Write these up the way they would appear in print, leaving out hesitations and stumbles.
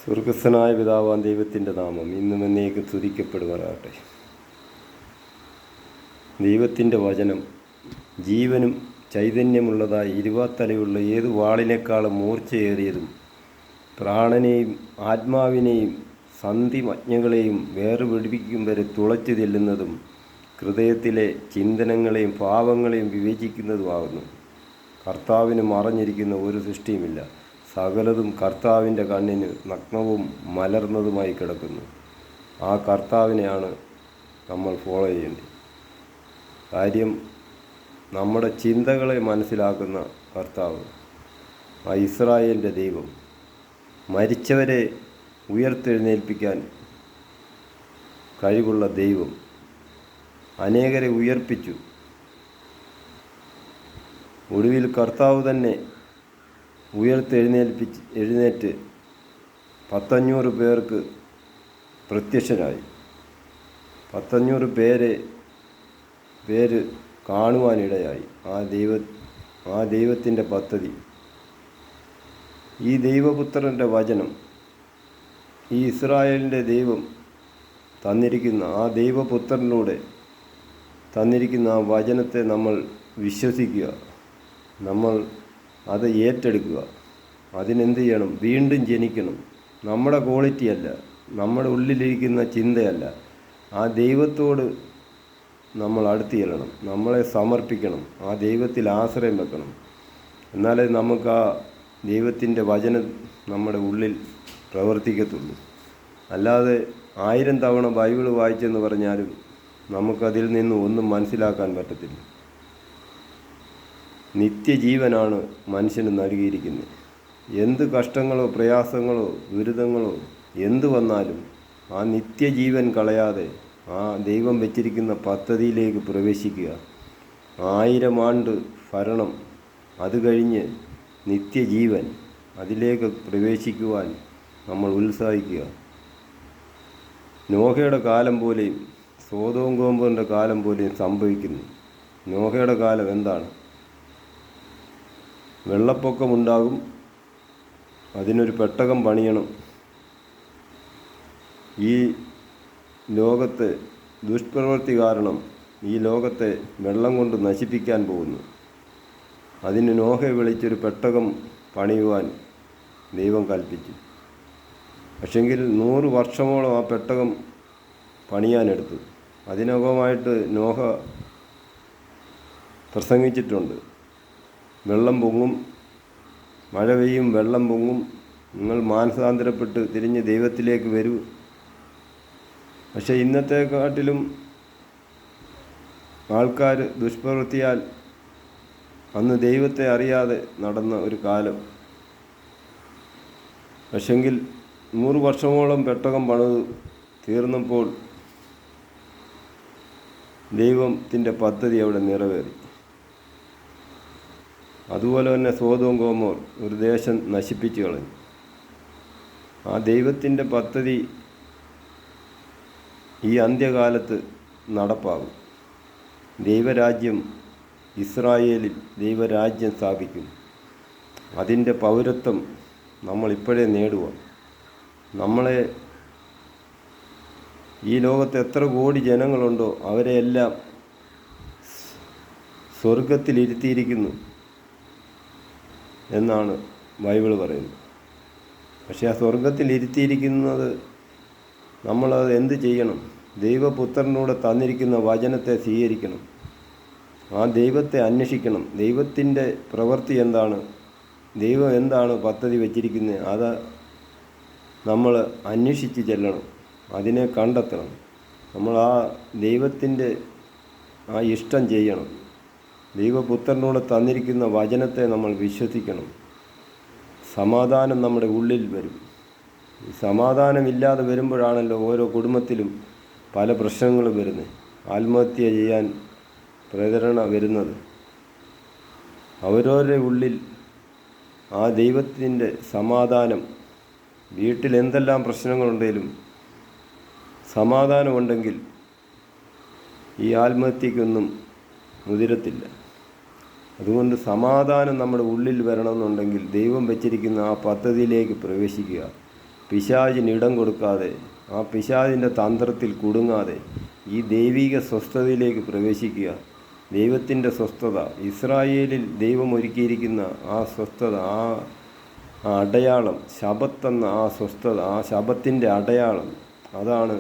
സ്വർഗസ്ഥനായ പിതാവാൻ ദൈവത്തിൻ്റെ നാമം ഇന്നും എന്നേക്കും സ്തുതിക്കപ്പെടുവാനാകട്ടെ. ദൈവത്തിൻ്റെ വചനം ജീവനും ചൈതന്യമുള്ളതായി ഇരുവാത്തലയുള്ള ഏത് വാളിനേക്കാളും മൂർച്ചയേറിയതും പ്രാണനെയും ആത്മാവിനെയും സന്ധിമജ്ഞകളെയും വേർപിടിപ്പിക്കും വരെ തുളച്ചു ചെല്ലുന്നതും ഹൃദയത്തിലെ ചിന്തനങ്ങളെയും ഭാവങ്ങളെയും വിവേചിക്കുന്നതുമാകുന്നു. കർത്താവിന് മറഞ്ഞിരിക്കുന്ന ഒരു സൃഷ്ടിയുമില്ല. സകലതും കർത്താവിൻ്റെ കണ്ണിന് നഗ്നവും മലർന്നതുമായി കിടക്കുന്നു. ആ കർത്താവിനെയാണ് നമ്മൾ ഫോളോ ചെയ്യേണ്ടത്. കാര്യം നമ്മുടെ ചിന്തകളെ മനസ്സിലാക്കുന്ന കർത്താവ്, ആ ഇസ്രായേലിൻ്റെ ദൈവം, മരിച്ചവരെ ഉയർത്തെഴുന്നേൽപ്പിക്കാൻ കഴിവുള്ള ദൈവം, അനേകരെ ഉയർപ്പിച്ചു. ഒടുവിൽ കർത്താവ് തന്നെ എഴുന്നേറ്റ് 500 പേർക്ക് പ്രത്യക്ഷനായി. 500 പേര് കാണുവാനിടയായി. ആ ദൈവത്തിൻ്റെ പദ്ധതി, ഈ ദൈവപുത്രൻ്റെ വചനം, ഈ ഇസ്രായേലിൻ്റെ ദൈവം തന്നിരിക്കുന്ന ആ ദൈവപുത്രനിലൂടെ തന്നിരിക്കുന്ന ആ വചനത്തെ നമ്മൾ വിശ്വസിക്കുക, നമ്മൾ അത് ഏറ്റെടുക്കുക. അതിനെന്ത് ചെയ്യണം? വീണ്ടും ജനിക്കണം. നമ്മുടെ ക്വാളിറ്റിയല്ല, നമ്മുടെ ഉള്ളിലിരിക്കുന്ന ചിന്തയല്ല, ആ ദൈവത്തോട് നമ്മൾ അടുത്ത് ചെല്ലണം, നമ്മളെ സമർപ്പിക്കണം, ആ ദൈവത്തിൽ ആശ്രയം വെക്കണം. എന്നാലേ നമുക്ക് ആ ദൈവത്തിൻ്റെ വചനം നമ്മുടെ ഉള്ളിൽ പ്രവർത്തിക്കത്തുള്ളൂ. അല്ലാതെ 1000 തവണ ബൈബിൾ വായിച്ചെന്ന് പറഞ്ഞാലും നമുക്കതിൽ നിന്ന് ഒന്നും മനസ്സിലാക്കാൻ പറ്റത്തില്ല. നിത്യജീവനാണ് മനുഷ്യന് നൽകിയിരിക്കുന്നത്. എന്ത് കഷ്ടങ്ങളോ പ്രയാസങ്ങളോ ദുരിതങ്ങളോ എന്ത് വന്നാലും ആ നിത്യജീവൻ കളയാതെ ആ ദൈവം വെച്ചിരിക്കുന്ന പദ്ധതിയിലേക്ക് പ്രവേശിക്കുക. 1000 ആണ്ട് ഭരണം, അത് കഴിഞ്ഞ് നിത്യജീവൻ, അതിലേക്ക് പ്രവേശിക്കുവാൻ നമ്മൾ ഉത്സാഹിക്കുക. നോഹയുടെ കാലം പോലെയും സോദോം ഗോമോറിൻ്റെ കാലം പോലെയും സംഭവിക്കുന്നു. നോഹയുടെ കാലം എന്താണ്? വെള്ളപ്പൊക്കമുണ്ടാകും, അതിനൊരു പെട്ടകം പണിയണം. ഈ ലോകത്തെ ദുഷ്പ്രവൃത്തി കാരണം ഈ ലോകത്തെ വെള്ളം കൊണ്ട് നശിപ്പിക്കാൻ പോകുന്നു. അതിന് നോഹയെ വിളിച്ചൊരു പെട്ടകം പണിയുവാൻ ദൈവം കൽപ്പിച്ചു. പക്ഷെങ്കിൽ 100 വർഷമോളം ആ പെട്ടകം പണിയാനെടുത്തു. അതിനകമായിട്ട് നോഹ പ്രസംഗിച്ചിട്ടുണ്ട്. വെള്ളം പൊങ്ങും, മഴ പെയ്യും, വെള്ളം പൊങ്ങും, നിങ്ങൾ മാനസാന്തരപ്പെട്ട് തിരിഞ്ഞ് ദൈവത്തിലേക്ക് വരൂ. പക്ഷേ ഇന്നത്തെക്കാട്ടിലും ആൾക്കാർ ദുഷ്പ്രവൃത്തിയാൽ അന്ന് ദൈവത്തെ അറിയാതെ നടന്ന ഒരു കാലം. പക്ഷെങ്കിൽ 100 വർഷമോളം പെട്ടകം പണിത് തീർന്നപ്പോൾ ദൈവത്തിൻ്റെ പദ്ധതി അവിടെ നിറവേറി. അതുപോലെ തന്നെ സോദോം ഗോമോർ ഒരു ദേശം നശിപ്പിച്ചു കളഞ്ഞു. ആ ദൈവത്തിൻ്റെ പദ്ധതി ഈ അന്ത്യകാലത്ത് നടപ്പാകും. ദൈവരാജ്യം ഇസ്രായേലിൽ ദൈവരാജ്യം സ്ഥാപിക്കും. അതിൻ്റെ പൗരത്വം നമ്മളിപ്പോഴേ നേടുക. നമ്മളെ ഈ ലോകത്ത് എത്ര കോടി ജനങ്ങളുണ്ടോ അവരെയെല്ലാം സ്വർഗത്തിലിരുത്തിയിരിക്കുന്നു എന്നാണ് ബൈബിൾ പറയുന്നത്. പക്ഷേ ആ സ്വർഗത്തിൽ ഇരുത്തിയിരിക്കുന്നത് നമ്മളത് എന്ത് ചെയ്യണം? ദൈവപുത്രനോട് തന്നിരിക്കുന്ന വചനത്തെ സ്വീകരിക്കണം. ആ ദൈവത്തെ അന്വേഷിക്കണം. ദൈവത്തിൻ്റെ പ്രവൃത്തി എന്താണ്, ദൈവം എന്താണ് പദ്ധതി വച്ചിരിക്കുന്നത്, അത് നമ്മൾ അന്വേഷിച്ച് ചെല്ലണം, അതിനെ കണ്ടെത്തണം. നമ്മൾ ആ ദൈവത്തിൻ്റെ ആ ഇഷ്ടം ചെയ്യണം. ദൈവപുത്രനോട് തന്നിരിക്കുന്ന വചനത്തെ നമ്മൾ വിശ്വസിക്കണം. സമാധാനം നമ്മുടെ ഉള്ളിൽ വരും. സമാധാനമില്ലാതെ വരുമ്പോഴാണല്ലോ ഓരോ കുടുംബത്തിലും പല പ്രശ്നങ്ങളും വരുന്നത്, ആത്മഹത്യ ചെയ്യാൻ പ്രേരണ വരുന്നത്. അവരവരുടെ ഉള്ളിൽ ആ ദൈവത്തിൻ്റെ സമാധാനം, വീട്ടിൽ എന്തെല്ലാം പ്രശ്നങ്ങളുണ്ടെങ്കിലും സമാധാനമുണ്ടെങ്കിൽ ഈ ആത്മഹത്യക്കൊന്നും മുതിരത്തില്ല. അതുകൊണ്ട് സമാധാനം നമ്മുടെ ഉള്ളിൽ വരണമെന്നുണ്ടെങ്കിൽ ദൈവം വെച്ചിരിക്കുന്ന ആ പദ്ധതിയിലേക്ക് പ്രവേശിക്കുക. പിശാചിന് ഇടം കൊടുക്കാതെ, ആ പിശാചിൻ്റെ തന്ത്രത്തിൽ കുടുങ്ങാതെ ഈ ദൈവിക സ്വസ്ഥതയിലേക്ക് പ്രവേശിക്കുക. ദൈവത്തിൻ്റെ സ്വസ്ഥത, ഇസ്രായേലിൽ ദൈവം ഒരുക്കിയിരിക്കുന്ന ആ സ്വസ്ഥത, ആ അടയാളം, ശബത്തെന്ന ആ സ്വസ്ഥത, ആ ശബത്തിൻ്റെ അടയാളം, അതാണ്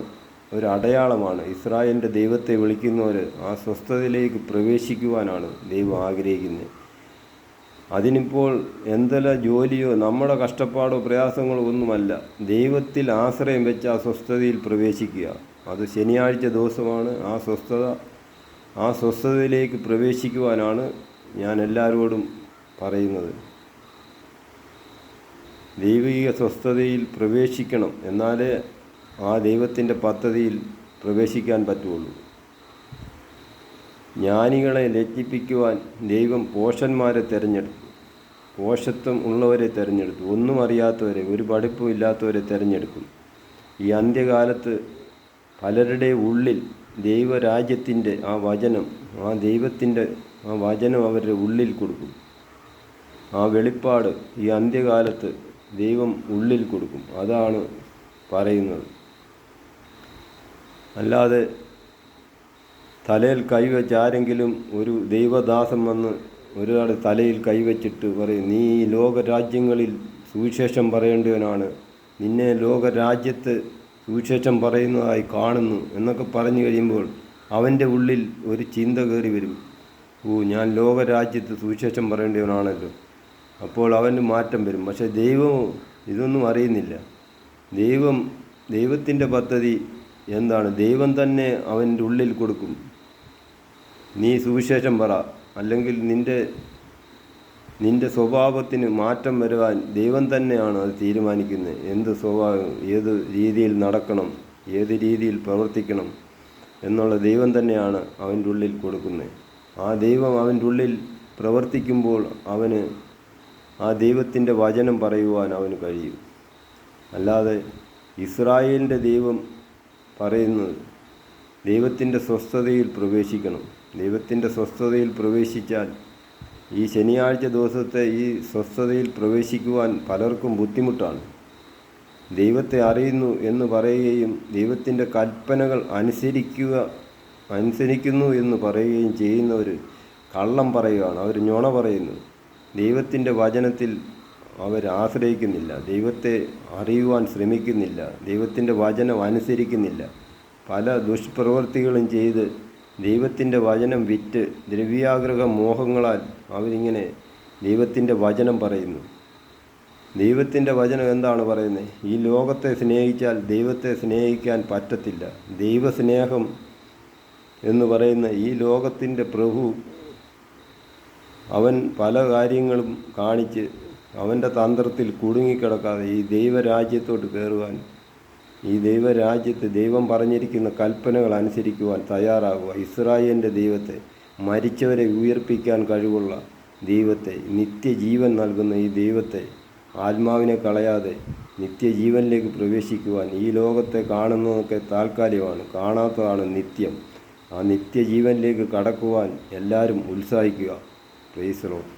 ഒരു അടയാളമാണ്. ഇസ്രായേലിൻ്റെ ദൈവത്തെ വിളിക്കുന്നവർ ആ സ്വസ്ഥതയിലേക്ക് പ്രവേശിക്കുവാനാണ് ദൈവം ആഗ്രഹിക്കുന്നത്. അതിനിപ്പോൾ എന്തെല്ലാം ജോലിയോ നമ്മുടെ കഷ്ടപ്പാടോ പ്രയാസങ്ങളോ ഒന്നുമല്ല, ദൈവത്തിൽ ആശ്രയം വെച്ച് ആ സ്വസ്ഥതയിൽ പ്രവേശിക്കുക. അത് ശനിയാഴ്ച ദിവസമാണ് ആ സ്വസ്ഥതയിലേക്ക് പ്രവേശിക്കുവാനാണ് ഞാൻ എല്ലാവരോടും പറയുന്നത്. ദൈവിക സ്വസ്ഥതയിൽ പ്രവേശിക്കണം, എന്നാലേ ആ ദൈവത്തിൻ്റെ പദ്ധതിയിൽ പ്രവേശിക്കാൻ പറ്റുള്ളൂ. ജ്ഞാനികളെ ലജ്ജിപ്പിക്കുവാൻ ദൈവം പോഷന്മാരെ തിരഞ്ഞെടുത്തു, പോഷത്വം ഉള്ളവരെ തിരഞ്ഞെടുത്തു. ഒന്നും അറിയാത്തവരെ, ഒരു പഠിപ്പും ഇല്ലാത്തവരെ തിരഞ്ഞെടുക്കും. ഈ അന്ത്യകാലത്ത് പലരുടെ ഉള്ളിൽ ദൈവരാജ്യത്തിൻ്റെ ആ വചനം, ആ ദൈവത്തിൻ്റെ ആ വചനം അവരുടെ ഉള്ളിൽ കൊടുക്കും. ആ വെളിപ്പാട് ഈ അന്ത്യകാലത്ത് ദൈവം ഉള്ളിൽ കൊടുക്കും. അതാണ് പറയുന്നത്. അല്ലാതെ തലയിൽ കൈവച്ച് ആരെങ്കിലും ഒരു ദൈവദാസൻ വന്ന് ഒരാൾ തലയിൽ കൈവച്ചിട്ട് പറയും, നീ ഈ ലോകരാജ്യങ്ങളിൽ സുവിശേഷം പറയേണ്ടവനാണ്, നിന്നെ ലോകരാജ്യത്ത് സുവിശേഷം പറയുന്നതായി കാണുന്നു എന്നൊക്കെ പറഞ്ഞു കഴിയുമ്പോൾ അവൻ്റെ ഉള്ളിൽ ഒരു ചിന്ത കയറി വരും, ഞാൻ ലോകരാജ്യത്ത് സുവിശേഷം പറയേണ്ടവനാണല്ലോ. അപ്പോൾ അവന് മാറ്റം വരും. പക്ഷേ ദൈവം ഇതൊന്നും അറിയുന്നില്ല. ദൈവത്തിൻ്റെ പദ്ധതി എന്താണ്? ദൈവം തന്നെ അവൻ്റെ ഉള്ളിൽ കൊടുക്കും. നീ സുവിശേഷം പറ, അല്ലെങ്കിൽ നിൻ്റെ സ്വഭാവത്തിന് മാറ്റം വരുവാൻ ദൈവം തന്നെയാണ് അത് തീരുമാനിക്കുന്നത്. എന്ത് സ്വഭാവം, ഏത് രീതിയിൽ നടക്കണം, ഏത് രീതിയിൽ പ്രവർത്തിക്കണം എന്നുള്ള ദൈവം തന്നെയാണ് അവൻ്റെ ഉള്ളിൽ കൊടുക്കുന്നത്. ആ ദൈവം അവൻ്റെ ഉള്ളിൽ പ്രവർത്തിക്കുമ്പോൾ അവന് ആ ദൈവത്തിൻ്റെ വചനം പറയുവാൻ അവന് കഴിയും. അല്ലാതെ ഇസ്രായേലിൻ്റെ ദൈവം പറയുന്നത് ദൈവത്തിൻ്റെ സ്വസ്ഥതയിൽ പ്രവേശിക്കണം. ദൈവത്തിൻ്റെ സ്വസ്ഥതയിൽ പ്രവേശിച്ചാൽ ഈ ശനിയാഴ്ച ദിവസത്തെ ഈ സ്വസ്ഥതയിൽ പ്രവേശിക്കുവാൻ പലർക്കും ബുദ്ധിമുട്ടാണ്. ദൈവത്തെ അറിയുന്നു എന്ന് പറയുകയും ദൈവത്തിൻ്റെ കൽപ്പനകൾ അനുസരിക്കുന്നു എന്ന് പറയുകയും ചെയ്യുന്നവർ കള്ളം പറയുകയാണ്, അവർ നുണ പറയുന്നു. ദൈവത്തിൻ്റെ വചനത്തിൽ ആശ്രയിക്കുന്നില്ല, ദൈവത്തെ അറിയുവാൻ ശ്രമിക്കുന്നില്ല, ദൈവത്തിൻ്റെ വചനം അനുസരിക്കുന്നില്ല. പല ദുഷ്പ്രവൃത്തികളും ചെയ്ത് ദൈവത്തിൻ്റെ വചനം വിറ്റ് ദ്രവ്യാഗ്രഹ മോഹങ്ങളാൽ അവരിങ്ങനെ ദൈവത്തിൻ്റെ വചനം പറയുന്നു. ദൈവത്തിൻ്റെ വചനം എന്താണ് പറയുന്നത്? ഈ ലോകത്തെ സ്നേഹിച്ചാൽ ദൈവത്തെ സ്നേഹിക്കാൻ പറ്റത്തില്ല. ദൈവസ്നേഹം എന്ന് പറയുന്ന ഈ ലോകത്തിൻ്റെ പ്രഭു അവൻ പല കാര്യങ്ങളും കാണിച്ച് അവൻ്റെ തന്ത്രത്തിൽ കുടുങ്ങിക്കിടക്കാതെ ഈ ദൈവരാജ്യത്തോട്ട് കയറുവാൻ, ഈ ദൈവരാജ്യത്ത് ദൈവം പറഞ്ഞിരിക്കുന്ന കൽപ്പനകൾ അനുസരിക്കുവാൻ തയ്യാറാകുക. ഇസ്രായേലിൻ്റെ ദൈവത്തെ, മരിച്ചവരെ ഉയർപ്പിക്കാൻ കഴിവുള്ള ദൈവത്തെ, നിത്യജീവൻ നൽകുന്ന ഈ ദൈവത്തെ, ആത്മാവിനെ കളയാതെ നിത്യജീവനിലേക്ക് പ്രവേശിക്കുവാൻ, ഈ ലോകത്തെ കാണുന്നതൊക്കെ താൽക്കാലികമാണ്, കാണാത്തതാണ് നിത്യം. ആ നിത്യജീവനിലേക്ക് കടക്കുവാൻ എല്ലാവരും ഉത്സാഹിക്കുക. Praise the Lord.